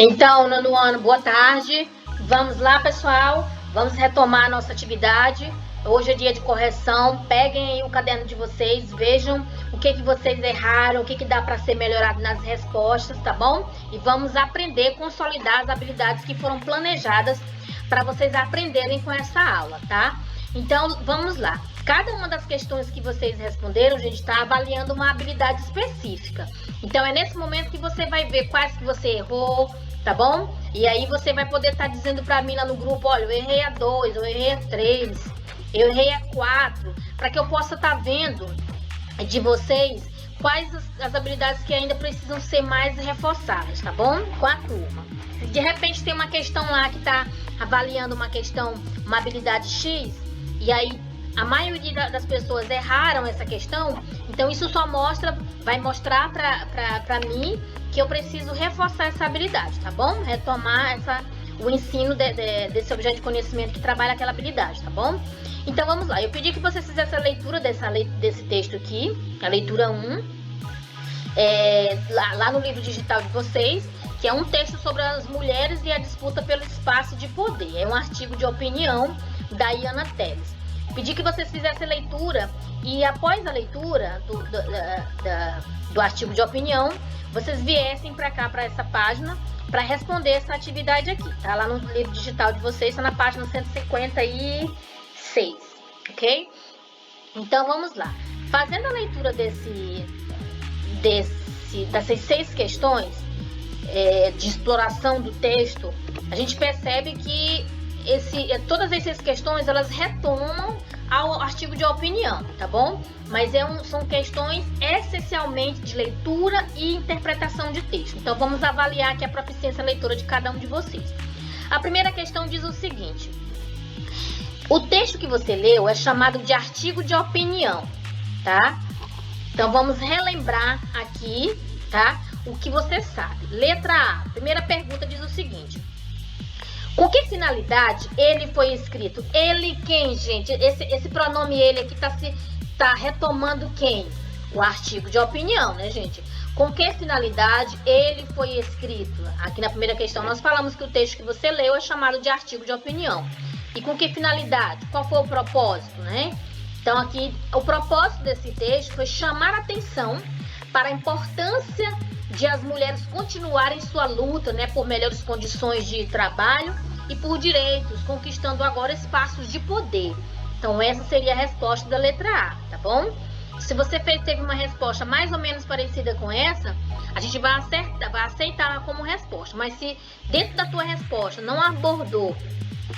Então, nono ano, boa tarde. Vamos lá, pessoal. Vamos retomar a nossa atividade. Hoje é dia de correção. Peguem aí o caderno de vocês, vejam o que vocês erraram, o que dá para ser melhorado nas respostas, tá bom? E vamos aprender, consolidar as habilidades que foram planejadas para vocês aprenderem com essa aula, tá? Então, vamos lá. Cada uma das questões que vocês responderam, a gente está avaliando uma habilidade específica. Então, é nesse momento que você vai ver quais que você errou, tá bom? E aí você vai poder estar dizendo para mim lá no grupo, olha, eu errei a 2, eu errei a 3, eu errei a 4, para que eu possa estar vendo de vocês quais as habilidades que ainda precisam ser mais reforçadas, tá bom? Com a turma. Se de repente tem uma questão lá que está avaliando uma questão, uma habilidade X, e aí a maioria das pessoas erraram essa questão, então isso só vai mostrar para mim que eu preciso reforçar essa habilidade, tá bom? Retomar o ensino desse objeto de conhecimento que trabalha aquela habilidade, tá bom? Então vamos lá, eu pedi que vocês fizessem a leitura desse texto aqui, a leitura 1, lá no livro digital de vocês, que é um texto sobre as mulheres e a disputa pelo espaço de poder. É um artigo de opinião da Iana Teles. Pedi que vocês fizessem a leitura e após a leitura do artigo de opinião, vocês viessem para cá, para essa página, para responder essa atividade aqui. Tá lá no livro digital de vocês, está na página 156, ok? Então, vamos lá. Fazendo a leitura dessas 6 questões de exploração do texto, a gente percebe que todas essas questões, elas retomam ao artigo de opinião, tá bom? Mas são questões essencialmente de leitura e interpretação de texto. Então, vamos avaliar aqui a proficiência leitora de cada um de vocês. A primeira questão diz o seguinte: o texto que você leu é chamado de artigo de opinião, tá? Então, vamos relembrar aqui, tá? O que você sabe. Letra A, primeira pergunta diz o seguinte: com que finalidade ele foi escrito? Ele quem, gente? Esse pronome ele aqui tá retomando quem? O artigo de opinião, né, gente? Com que finalidade ele foi escrito? Aqui na primeira questão nós falamos que o texto que você leu é chamado de artigo de opinião. E com que finalidade? Qual foi o propósito, né? Então aqui o propósito desse texto foi chamar a atenção para a importância de as mulheres continuarem sua luta, né, por melhores condições de trabalho e por direitos, conquistando agora espaços de poder. Então, essa seria a resposta da letra A, tá bom? Se você teve uma resposta mais ou menos parecida com essa, a gente vai aceitar como resposta. Mas se dentro da tua resposta não abordou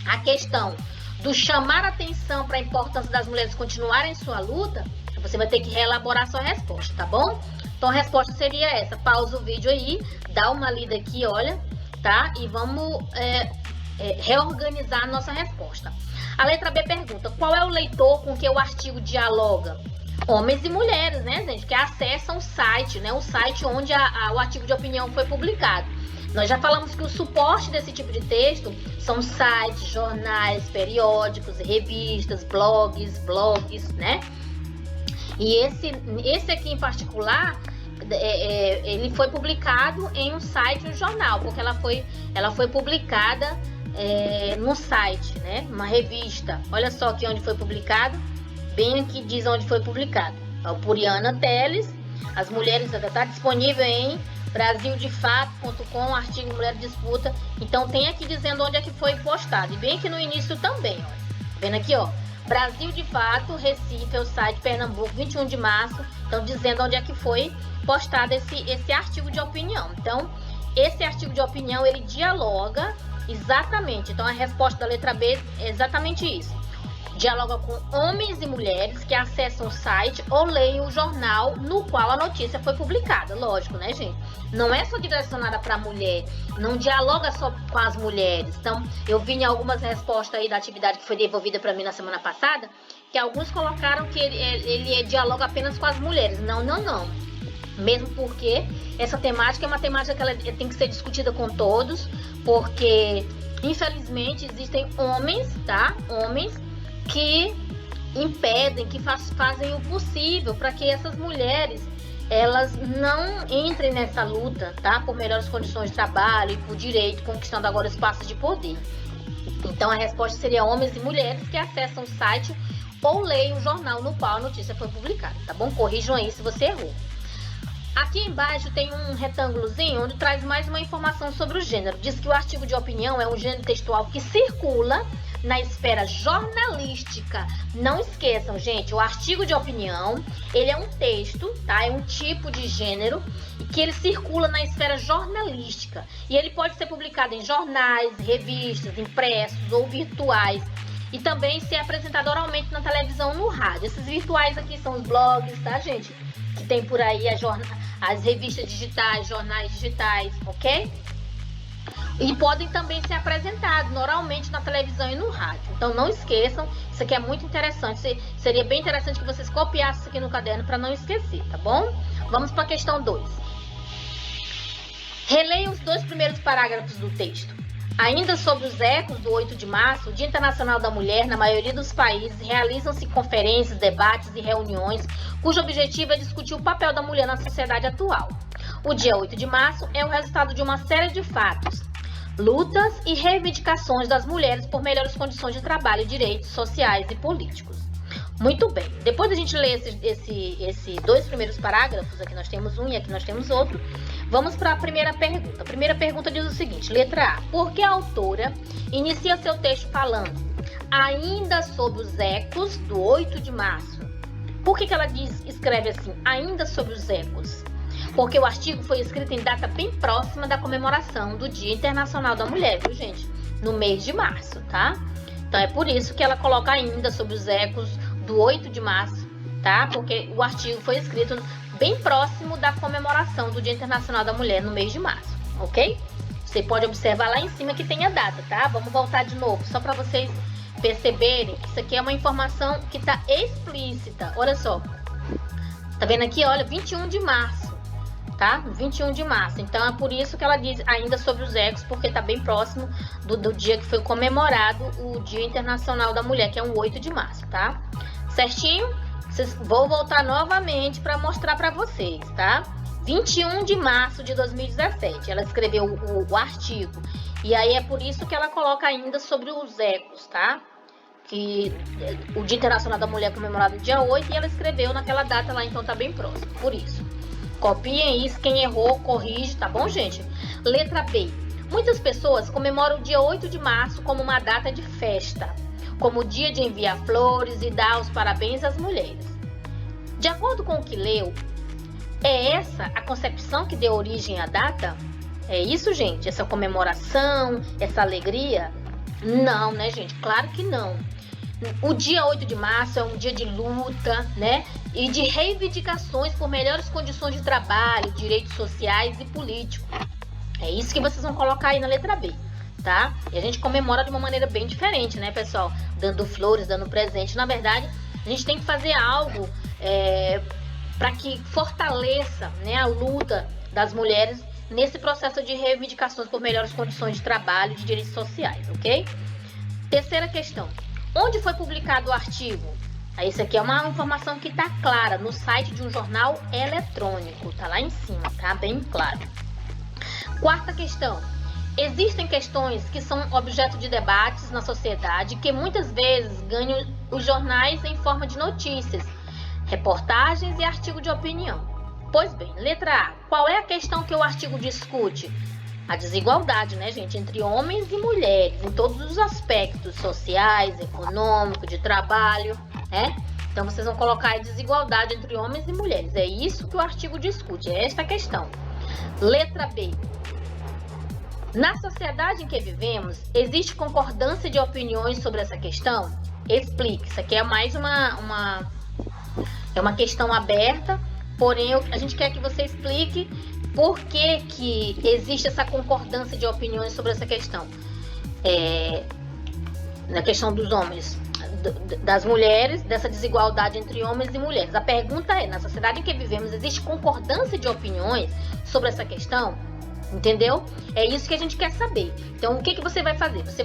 a questão do chamar atenção para a importância das mulheres continuarem sua luta, você vai ter que reelaborar a sua resposta, tá bom? Então, a resposta seria essa. Pausa o vídeo aí, dá uma lida aqui, olha, tá? E vamos reorganizar a nossa resposta. A letra B pergunta: qual é o leitor com que o artigo dialoga? Homens e mulheres, né, gente? Que acessam o site, né? O site onde o artigo de opinião foi publicado. Nós já falamos que o suporte desse tipo de texto são sites, jornais, periódicos, revistas, blogs, né? E esse aqui em particular, ele foi publicado em um site, um jornal, porque ela foi publicada no site, né? Uma revista. Olha só aqui onde foi publicado, bem aqui diz onde foi publicado. Por Iana Teles, as mulheres, está disponível em brasildefato.com, artigo Mulher Disputa. Então tem aqui dizendo onde é que foi postado. E bem aqui no início também, ó. Vendo aqui, ó. Brasil de Fato, Recife, é o site Pernambuco, 21 de março. Então, dizendo onde é que foi postado esse artigo de opinião. Então, esse artigo de opinião, ele dialoga exatamente. Então, a resposta da letra B é exatamente isso. Dialoga com homens e mulheres que acessam o site ou leem o jornal no qual a notícia foi publicada. Lógico, né, gente? Não é só direcionada para a mulher, não dialoga só com as mulheres. Então, eu vi em algumas respostas aí da atividade que foi devolvida para mim na semana passada, que alguns colocaram que ele dialoga apenas com as mulheres. Não. Mesmo porque essa temática é uma temática que ela tem que ser discutida com todos, porque, infelizmente, existem homens, tá? Homens que impedem, que fazem o possível para que essas mulheres elas não entrem nessa luta, tá? Por melhores condições de trabalho e por direito, conquistando agora espaços de poder. Então a resposta seria homens e mulheres que acessam o site ou leem o jornal no qual a notícia foi publicada, tá bom? Corrijam aí se você errou. Aqui embaixo tem um retângulozinho onde traz mais uma informação sobre o gênero. Diz que o artigo de opinião é um gênero textual que circula na esfera jornalística. Não esqueçam, gente, o artigo de opinião, ele é um texto, tá? É um tipo de gênero que ele circula na esfera jornalística. E ele pode ser publicado em jornais, revistas, impressos ou virtuais. E também ser apresentado oralmente na televisão ou no rádio. Esses virtuais aqui são os blogs, tá, gente? Que tem por aí as revistas digitais, jornais digitais, ok? E podem também ser apresentados oralmente na televisão e no rádio. Então não esqueçam, isso aqui é muito interessante. Seria bem interessante que vocês copiassem isso aqui no caderno para não esquecer, tá bom? Vamos para a questão 2. Releia os 2 primeiros parágrafos do texto. Ainda sobre os ecos do 8 de março, o Dia Internacional da Mulher, na maioria dos países, realizam-se conferências, debates e reuniões cujo objetivo é discutir o papel da mulher na sociedade atual. O dia 8 de março é o resultado de uma série de fatos, lutas e reivindicações das mulheres por melhores condições de trabalho, direitos sociais e políticos. Muito bem, depois da gente ler esses 2 primeiros parágrafos, aqui nós temos um e aqui nós temos outro, vamos para a primeira pergunta. A primeira pergunta diz o seguinte, letra A. Por que a autora inicia seu texto falando ainda sob os ecos do 8 de março? Por que ela escreve assim, ainda sob os ecos? Porque o artigo foi escrito em data bem próxima da comemoração do Dia Internacional da Mulher, viu, gente? No mês de março, tá? Então é por isso que ela coloca ainda sob os ecos do 8 de março, tá? Porque o artigo foi escrito bem próximo da comemoração do Dia Internacional da Mulher no mês de março, ok? Você pode observar lá em cima que tem a data, tá? Vamos voltar de novo, só para vocês perceberem que isso aqui é uma informação que está explícita. Olha só, tá vendo aqui? Olha, 21 de março, tá? 21 de março. Então é por isso que ela diz ainda sobre os ecos, porque tá bem próximo do dia que foi comemorado o Dia Internacional da Mulher, que é o 8 de março, tá? Certinho? Vou voltar novamente para mostrar para vocês, tá? 21 de março de 2017, ela escreveu o artigo. E aí é por isso que ela coloca ainda sobre os ecos, tá? Que o Dia Internacional da Mulher é comemorado dia 8 e ela escreveu naquela data lá, então tá bem próximo, por isso. Copiem isso, quem errou, corrige, tá bom, gente? Letra B. Muitas pessoas comemoram o dia 8 de março como uma data de festa, como o dia de enviar flores e dar os parabéns às mulheres. De acordo com o que leu, é essa a concepção que deu origem à data? É isso, gente? Essa comemoração, essa alegria? Não, né, gente? Claro que não. O dia 8 de março é um dia de luta, né? E de reivindicações por melhores condições de trabalho, direitos sociais e políticos. É isso que vocês vão colocar aí na letra B, tá? E a gente comemora de uma maneira bem diferente, né, pessoal? Dando flores, dando presente. Na verdade, a gente tem que fazer algo para que fortaleça, né, a luta das mulheres nesse processo de reivindicações por melhores condições de trabalho e de direitos sociais, ok? Terceira questão. Onde foi publicado o artigo? Esse aqui é uma informação que está clara no site de um jornal eletrônico. Tá lá em cima, tá bem claro. Quarta questão. Existem questões que são objeto de debates na sociedade que muitas vezes ganham os jornais em forma de notícias, reportagens e artigo de opinião. Pois bem, letra A. Qual é a questão que o artigo discute? A desigualdade, né, gente, entre homens e mulheres, em todos os aspectos sociais, econômicos, de trabalho, né? Então, vocês vão colocar a desigualdade entre homens e mulheres. É isso que o artigo discute, é esta a questão. Letra B. Na sociedade em que vivemos, existe concordância de opiniões sobre essa questão? Explique. Isso aqui é mais uma questão aberta, porém, a gente quer que você explique por que existe essa concordância de opiniões sobre essa questão. Na questão dos homens, das mulheres, dessa desigualdade entre homens e mulheres. A pergunta é, na sociedade em que vivemos, existe concordância de opiniões sobre essa questão? Entendeu? É isso que a gente quer saber. Então, o que você vai fazer? Você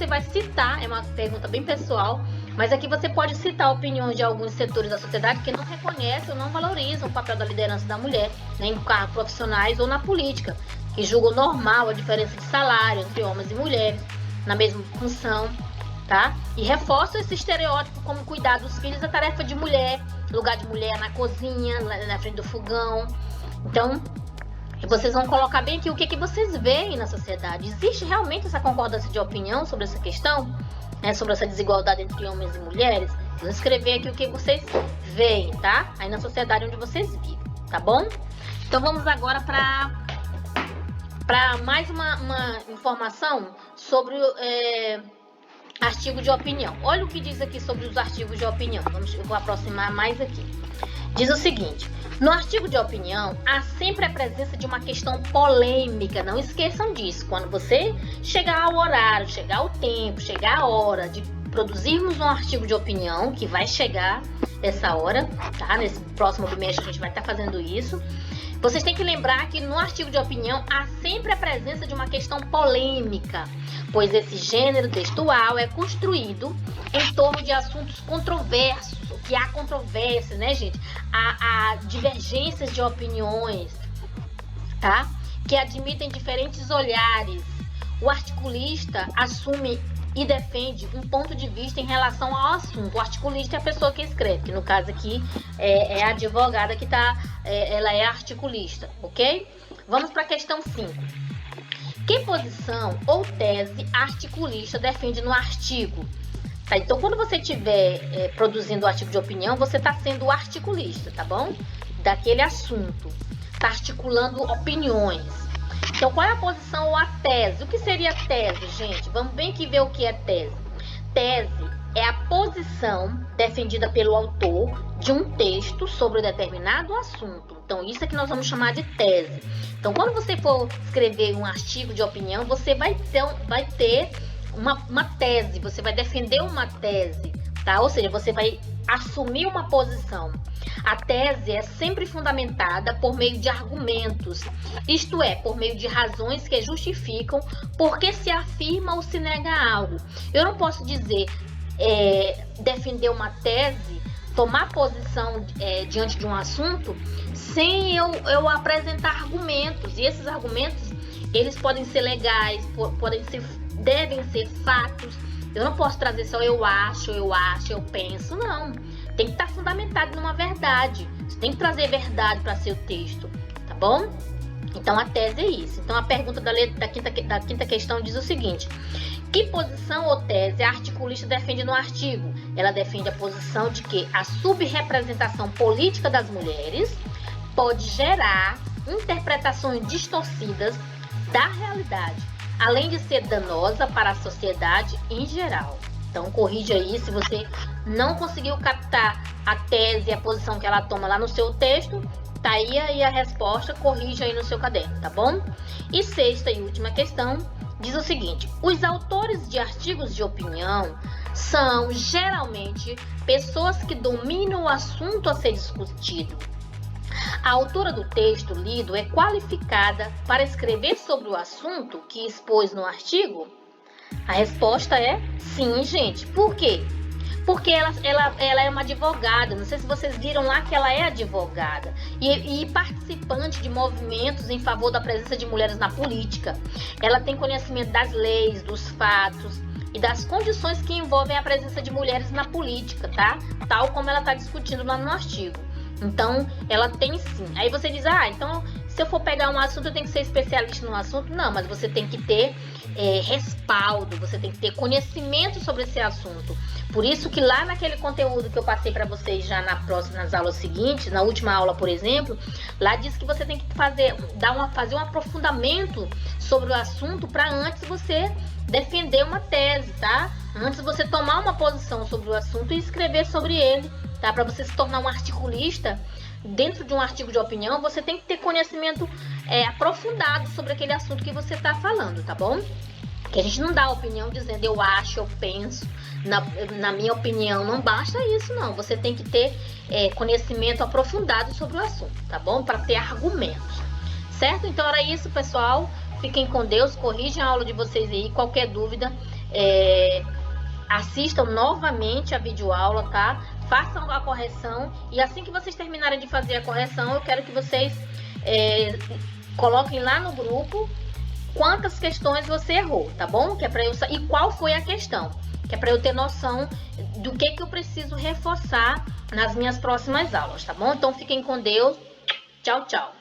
vai citar, é uma pergunta bem pessoal, Mas aqui você pode citar opiniões de alguns setores da sociedade que não reconhecem ou não valorizam o papel da liderança da mulher, né, em cargos profissionais ou na política, que julgam normal a diferença de salário entre homens e mulheres na mesma função, tá? E reforçam esse estereótipo como cuidar dos filhos, a tarefa de mulher, lugar de mulher na cozinha, na frente do fogão. Então, vocês vão colocar bem aqui o que vocês veem na sociedade. Existe realmente essa concordância de opinião sobre essa questão? Sobre essa desigualdade entre homens e mulheres? Vamos escrever aqui o que vocês veem, tá? Aí na sociedade onde vocês vivem, tá bom? Então vamos agora para mais uma informação sobre artigo de opinião. Olha o que diz aqui sobre os artigos de opinião. Eu vou aproximar mais aqui. Diz o seguinte: no artigo de opinião, há sempre a presença de uma questão polêmica. Não esqueçam disso. Quando você chegar ao horário, chegar o tempo, chegar a hora de produzirmos um artigo de opinião, que vai chegar essa hora, tá? Nesse próximo bimestre a gente vai estar fazendo isso. Vocês têm que lembrar que no artigo de opinião há sempre a presença de uma questão polêmica, pois esse gênero textual é construído em torno de assuntos controversos, que há controvérsia, né, gente? Há divergências de opiniões, tá? Que admitem diferentes olhares. O articulista assume e defende um ponto de vista em relação ao assunto. O articulista é a pessoa que escreve, que no caso aqui é a advogada que ela é articulista, ok? Vamos para a questão 5. Que posição ou tese articulista defende no artigo? Tá, então, quando você estiver produzindo o artigo de opinião, você está sendo o articulista, tá bom? Daquele assunto. Está articulando opiniões. Então, qual é a posição ou a tese? O que seria tese, gente? Vamos bem aqui ver o que é tese. Tese é a posição defendida pelo autor de um texto sobre um determinado assunto. Então, isso é que nós vamos chamar de tese. Então, quando você for escrever um artigo de opinião, você vai ter uma tese, você vai defender uma tese, tá? Ou seja, você vai assumir uma posição. A tese é sempre fundamentada por meio de argumentos, isto é, por meio de razões que justificam por que se afirma ou se nega algo. Eu não posso dizer defender uma tese, tomar posição diante de um assunto, sem eu apresentar argumentos. E esses argumentos, eles podem ser legais, devem ser fatos. Eu não posso trazer só eu acho, eu penso, não. Tem que estar fundamentado numa verdade. Você tem que trazer verdade para seu texto, tá bom? Então a tese é isso. Então a pergunta da quinta questão diz o seguinte: que posição ou tese a articulista defende no artigo? Ela defende a posição de que a subrepresentação política das mulheres pode gerar interpretações distorcidas da realidade, além de ser danosa para a sociedade em geral. Então, corrija aí se você não conseguiu captar a tese e a posição que ela toma lá no seu texto. Tá aí a resposta, corrija aí no seu caderno, tá bom? E sexta e última questão diz o seguinte: os autores de artigos de opinião são geralmente pessoas que dominam o assunto a ser discutido. A autora do texto lido é qualificada para escrever sobre o assunto que expôs no artigo? A resposta é sim, gente. Por quê? Porque ela é uma advogada. Não sei se vocês viram lá que ela é advogada e participante de movimentos em favor da presença de mulheres na política. Ela tem conhecimento das leis, dos fatos e das condições que envolvem a presença de mulheres na política, tá? Tal como ela está discutindo lá no artigo. Então, ela tem sim. Aí você diz, então se eu for pegar um assunto, eu tenho que ser especialista no assunto? Não, mas você tem que ter respaldo, você tem que ter conhecimento sobre esse assunto. Por isso que lá naquele conteúdo que eu passei para vocês já nas aulas seguintes, na última aula, por exemplo, lá diz que você tem que fazer um aprofundamento sobre o assunto para antes você defender uma tese, tá? Antes você tomar uma posição sobre o assunto e escrever sobre ele, tá? Para você se tornar um articulista, dentro de um artigo de opinião, você tem que ter conhecimento aprofundado sobre aquele assunto que você está falando, tá bom? Que a gente não dá opinião dizendo eu acho, eu penso, na minha opinião. Não basta isso, não. Você tem que ter conhecimento aprofundado sobre o assunto, tá bom? Para ter argumentos, certo? Então era isso, pessoal. Fiquem com Deus, corrijam a aula de vocês aí. Qualquer dúvida, assistam novamente a videoaula, tá? Façam a correção e assim que vocês terminarem de fazer a correção, eu quero que vocês coloquem lá no grupo quantas questões você errou, tá bom? Que é para eu e qual foi a questão, que é para eu ter noção do que eu preciso reforçar nas minhas próximas aulas, tá bom? Então fiquem com Deus. Tchau, tchau.